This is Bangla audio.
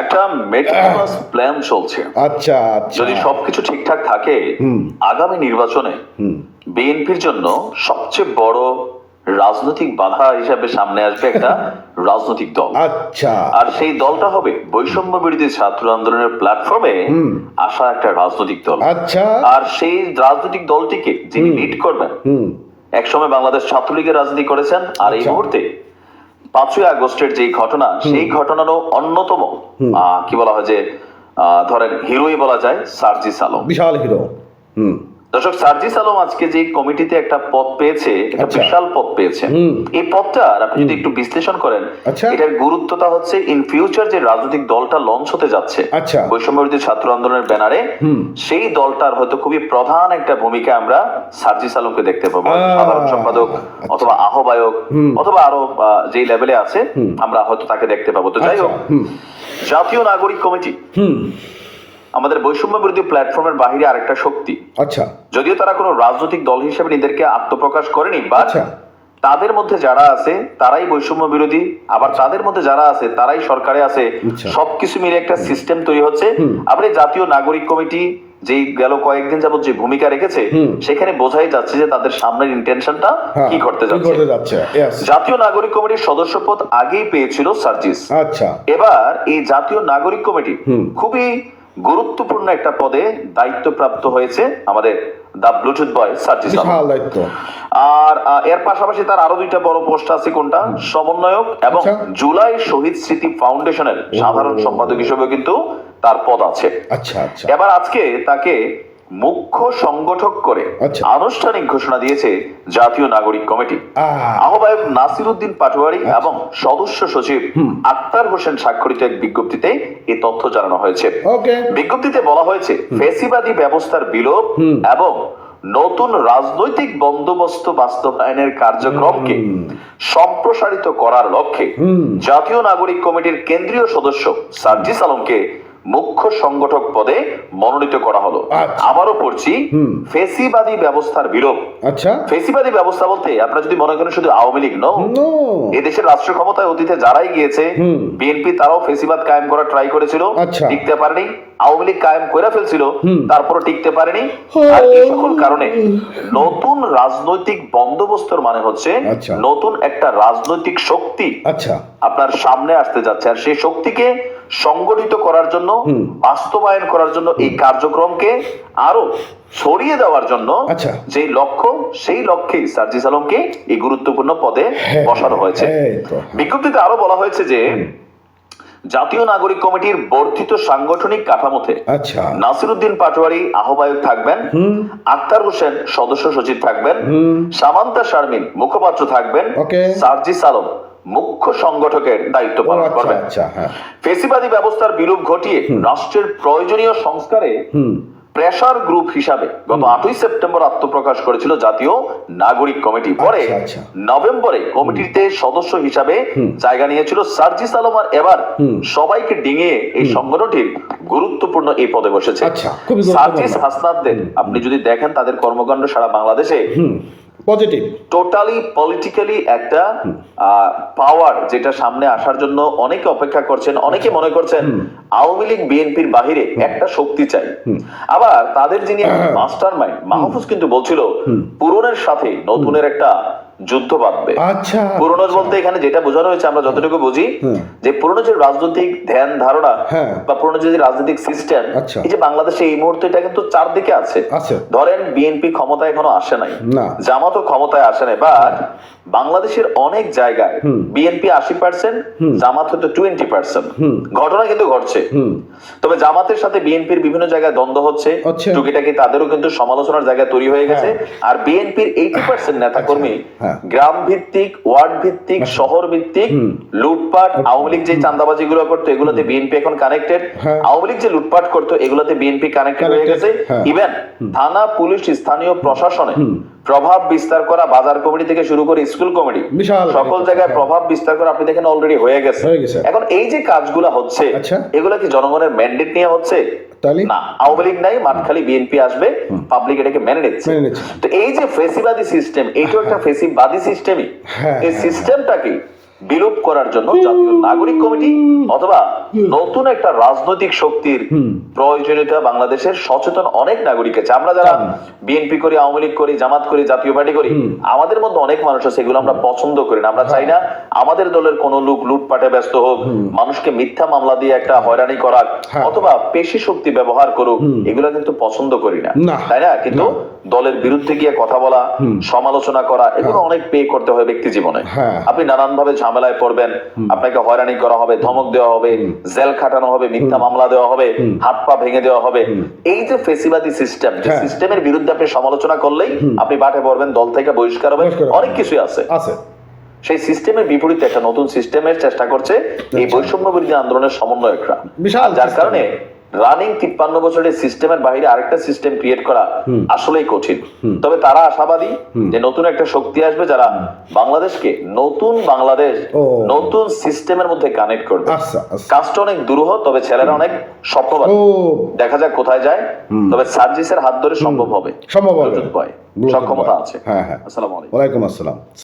একটা মেটিকুলাস প্ল্যান চলছে। আচ্ছা আচ্ছা, যদি সবকিছু ঠিকঠাক থাকে, আগামী নির্বাচনে বিএনপির জন্য সবচেয়ে বড় রাজনৈতিক বাধা হিসাবে সামনে আসবে একটা রাজনৈতিক দল। আচ্ছা, আর সেই দলটা হবে বৈষম্য বিরোধী ছাত্র আন্দোলনের প্ল্যাটফর্মে আসা একটা রাজনৈতিক দল। আচ্ছা, আর সেই রাজনৈতিক দলটিকে যিনি লিড করবেন, একসময় বাংলাদেশ ছাত্রলীগের রাজনীতি করেছেন, আর এই মুহূর্তে 5ই আগস্টের যে ঘটনা, সেই ঘটনারও অন্যতম কি বলা হয় যে ধরেন হিরোই বলা যায়, সার্জিস আলম, বিশাল হিরো। দর্শক, সার্জিস আলম আজকে যে কমিটিতে একটা পদ পেয়েছে, একটা বিশাল পদ পেয়েছে। এই পদটা আপনি যদি একটু বিশ্লেষণ করেন, এটার গুরুত্বটা হচ্ছে ইন ফিউচার যে রাজনৈতিক দলটা লঞ্চ হতে যাচ্ছে বৈষম্য বিরোধী ছাত্র আন্দোলনের ব্যানারে, সেই দলটার হয়তো খুবই প্রধান একটা ভূমিকা আমরা সার্জিস আলমকে দেখতে পাবো। সাধারণ সম্পাদক অথবা আহ্বায়ক অথবা আরো যে লেভেলে আছে, আমরা হয়তো তাকে দেখতে পাবো। তো যাই হোক, জাতীয় নাগরিক কমিটি আমাদের বৈষম্য বিরোধী প্ল্যাটফর্মের বাহিরে আরেকটা শক্তি। আচ্ছা, যদিও তারা কোনো রাজনৈতিক দল হিসেবে নিজেদেরকে আত্মপ্রকাশ করেনি, বাট তাদের মধ্যে যারা আছে তারাই বৈষম্য বিরোধী, আবার তাদের মধ্যে যারা আছে তারাই সরকারে আছে। সবকিছু মিলে একটা সিস্টেম তৈরি হচ্ছে। আবার এই জাতীয় নাগরিক কমিটি যেই গেল কয়েকদিন যাবত যে ভূমিকা রেখেছে, সেখানে বোঝাই যাচ্ছে যে তাদের সামনের ইন্টেনশনটা কি করতে যাচ্ছে। জাতীয় নাগরিক কমিটির সদস্য পদ আগেই পেয়েছিল সার্জিস। আচ্ছা, এবার এই জাতীয় নাগরিক কমিটি খুবই গুরুত্বপূর্ণ একটা পদে দায়িত্বপ্রাপ্ত হয়েছে আমাদের দা ব্লুটুথ বয় সার্জিস আলম। আর এর পাশাপাশি তার আরো দুইটা বড় পোস্ট আছে। কোনটা? সমন্বয়ক এবং জুলাই শহীদ স্মৃতি ফাউন্ডেশনের সাধারণ সম্পাদক হিসেবে কিন্তু তার পদ আছে। আচ্ছা আচ্ছা, এবার আজকে তাকে মুখ্য সংগঠক করে আনুষ্ঠানিক ঘোষণা দিয়েছে জাতীয় নাগরিক কমিটি। আহ্বায়ক নাসিরউদ্দিন পাটোয়ারি এবং সদস্য সচিব আক্তার হোসেন স্বাক্ষরিত এক বিজ্ঞপ্তিতে এই তথ্য জানানো হয়েছে। বিজ্ঞপ্তিতে বলা হয়েছে, ফ্যাসিবাদী ব্যবস্থার বিলোপ এবং নতুন রাজনৈতিক বন্দোবস্ত বাস্তবায়নের কার্যক্রমকে সম্প্রসারিত করার লক্ষ্যে জাতীয় নাগরিক কমিটির কেন্দ্রীয় সদস্য সার্জিস আলমকে মুখ্য সংগঠক পদে মনোনীত করা হলো। আবারও পড়ছি, ফেসিবাদী ব্যবস্থার বিলোপ। ফেসিবাদী ব্যবস্থা বলতে আপনারা যদি মনে করেন শুধু আওয়ামী লীগ, নো, এই দেশের রাষ্ট্র ক্ষমতায় অতীতে যারাই গিয়েছে, বিএনপি তারাও ফেসিবাদ কায়েম করার ট্রাই করেছিল, টিকতে পারেনি। আওয়ামী লীগ কায়েম করে ফেলছিল, তারপরে টিকতে পারেনি। আর এই সকল কারণে নতুন রাজনৈতিক বন্দোবস্তর মানে হচ্ছে নতুন একটা রাজনৈতিক শক্তি আপনার সামনে আসতে যাচ্ছে। আর সেই শক্তিকে সংগঠিত করার জন্য, বাস্তবায়ন করার জন্য, এই কার্যক্রমকে আরো ছড়িয়ে দেওয়ার জন্য যে লক্ষ্য, সেই লক্ষ্যেই সার্জিস আলমকে এই গুরুত্বপূর্ণ পদে বসানো হয়েছে। বিজ্ঞপ্তিতে আরো বলা হয়েছে যে জাতীয় নাগরিক কমিটির বর্ধিত সাংগঠনিক কাঠামোতে নাসিরউদ্দিন পাটোয়ারি আহ্বায়ক থাকবেন, আক্তার হোসেন সদস্য সচিব থাকবেন, সামান্তা শারমিন মুখপাত্র থাকবেন, সার্জিস আলম মুখ্য সংগঠকের দায়িত্ব পালন করবেন। ফেসিবাদী ব্যবস্থার বিলোপ ঘটিয়ে রাষ্ট্রের প্রয়োজনীয় সংস্কারে প্রেসার গ্রুপ হিসাবে গত 8ই সেপ্টেম্বর আত্মপ্রকাশ করেছিল জাতীয় নাগরিক কমিটি। পরে নভেম্বরে কমিটিতে সদস্য হিসাবে জায়গা নিয়েছিল সার্জিস আলম। আর এবার সবাইকে ডিঙিয়ে এই সংগঠনটির গুরুত্বপূর্ণ এই পদে বসেছে সার্জিস হাসনাতদের। আপনি যদি দেখেন তাদের কর্মকাণ্ড সারা বাংলাদেশে পজিটিভ, টোটালি পলিটিক্যালি একটা পাওয়ার যেটা সামনে আসার জন্য অনেকে অপেক্ষা করছেন। অনেকে মনে করছেন আওয়ামী লীগ বিএনপির বাহিরে একটা শক্তি চাই। আবার তাদের যিনি মাস্টার মাইন্ড মাহফুজ কিন্তু বলছিল পুরনের সাথে নতুনের একটা যুদ্ধ বাঁধবে। পুরনো বলতে এখানে যেটা বোঝানো হয়েছে, আমরা যতটুকু বুঝি, যে পুরনো যে রাজনৈতিক ধ্যান ধারণা বা পুরনো যে রাজনৈতিক সিস্টেম, এই যে বাংলাদেশে এই মুহূর্তে এটা কিন্তু চারদিকে আছে। ধরেন বিএনপি ক্ষমতায় এখনো আসে নাই, জামাতও ক্ষমতায় আসে নাই, বাট বাংলাদেশের অনেক জায়গায় বিএনপি 80%, জামাত হয়তো 20%। ঘটনা কিন্তু ঘটছে। তবে জামাতের সাথে বিএনপির বিভিন্ন জায়গায় দ্বন্দ্ব হচ্ছে, টুকিটাকি তাদেরও কিন্তু সমালোচনার জায়গা তৈরি হয়ে গেছে। আর বিএনপির 80% নেতা কর্মী গ্রাম ভিত্তিক, ওয়ার্ড ভিত্তিক, শহর ভিত্তিক লুটপাট, আওয়ামী লীগ যে চাঁদাবাজি গুলো করতো এগুলোতে বিএনপি এখন কানেক্টেড, আওয়ামী লীগ যে লুটপাট করতো এগুলোতে বিএনপি কানেক্টেড হয়ে গেছে। ইভেন থানা, পুলিশ, স্থানীয় প্রশাসনে প্রভাব বিস্তার করা, বাজার কমিটি থেকে শুরু করে স্কুল কমিটি, সকল জায়গায় প্রভাব বিস্তার করা আপনি দেখেন অলরেডি হয়ে গেছে। এখন এই যে কাজগুলো হচ্ছে, এগুলা কি জনগণের ম্যান্ডেট নিয়ে হচ্ছে? না, আওয়ামী লীগ নাই, মাঠ খালি বিএনপি আসবে, পাবলিক এটাকে মেনে নিচ্ছে। তো এই যে ফেসিবাদী সিস্টেম, এইটাও একটা ফেসিবাদী সিস্টেমই। এই সিস্টেমটাকে বিলোপ করার জন্য জাতীয় নাগরিক কমিটি অথবা নতুন একটা রাজনৈতিক শক্তির প্রয়োজনীয়তা বাংলাদেশের সচেতন অনেক নাগরিক আছে। আমরা যারা বিএনপি করি, আওয়ামী লীগ করি, জামাত করি, জাতীয় পার্টি করি, আমাদের মধ্যে অনেক মানুষ আছে এগুলো আমরা পছন্দ করি না। আমরা চাই না আমাদের দলের কোন লোক লুটপাটে ব্যস্ত হোক, মানুষকে মিথ্যা মামলা দিয়ে একটা হয়রানি করা অথবা পেশি শক্তি ব্যবহার করুক, এগুলো কিন্তু পছন্দ করি না, তাই না? কিন্তু দলের বিরুদ্ধে গিয়ে কথা বলা, সমালোচনা করা, এগুলো অনেক পে করতে হয় ব্যক্তি জীবনে। আপনি নানান ভাবে ঝামেলায় পড়বেন, আপনাকে হয়রানি করা হবে, ধমক দেওয়া হবে, জেল খাটানো হবে, মিথ্যা মামলা দেওয়া হবে, হাত পা ভেঙে দেওয়া হবে। এই যে ফেসিবাদী সিস্টেম, যে সিস্টেমের বিরুদ্ধে আপনি সমালোচনা করলেই আপনি বাটে পড়বেন, দল থেকে বহিষ্কার হবেন, অনেক কিছুই আছে। সেই সিস্টেমের বিপরীতে একটা নতুন সিস্টেমের চেষ্টা করছে এই বৈষম্য বিরোধী আন্দোলনের সমন্বয়করা, যার কারণে রানিং 53 বছরের সিস্টেমের বাইরে আরেকটা সিস্টেম ক্রিয়েট করা আসলেই কঠিন। তবে তারা আশাবাদী যে নতুন একটা শক্তি আসবে যারা বাংলাদেশকে নতুন বাংলাদেশ, নতুন সিস্টেমের মধ্যে কানেক্ট করবে। কাজটা অনেক দুরূহ, তবে ছেলেরা অনেক স্বপ্নবাদী। দেখা যাক কোথায় যায়, তবে সার্জিসের হাত ধরে সম্ভব হবে, সক্ষমতা আছে। আসসালামু আলাইকুম। ওয়ালাইকুম আসসালাম।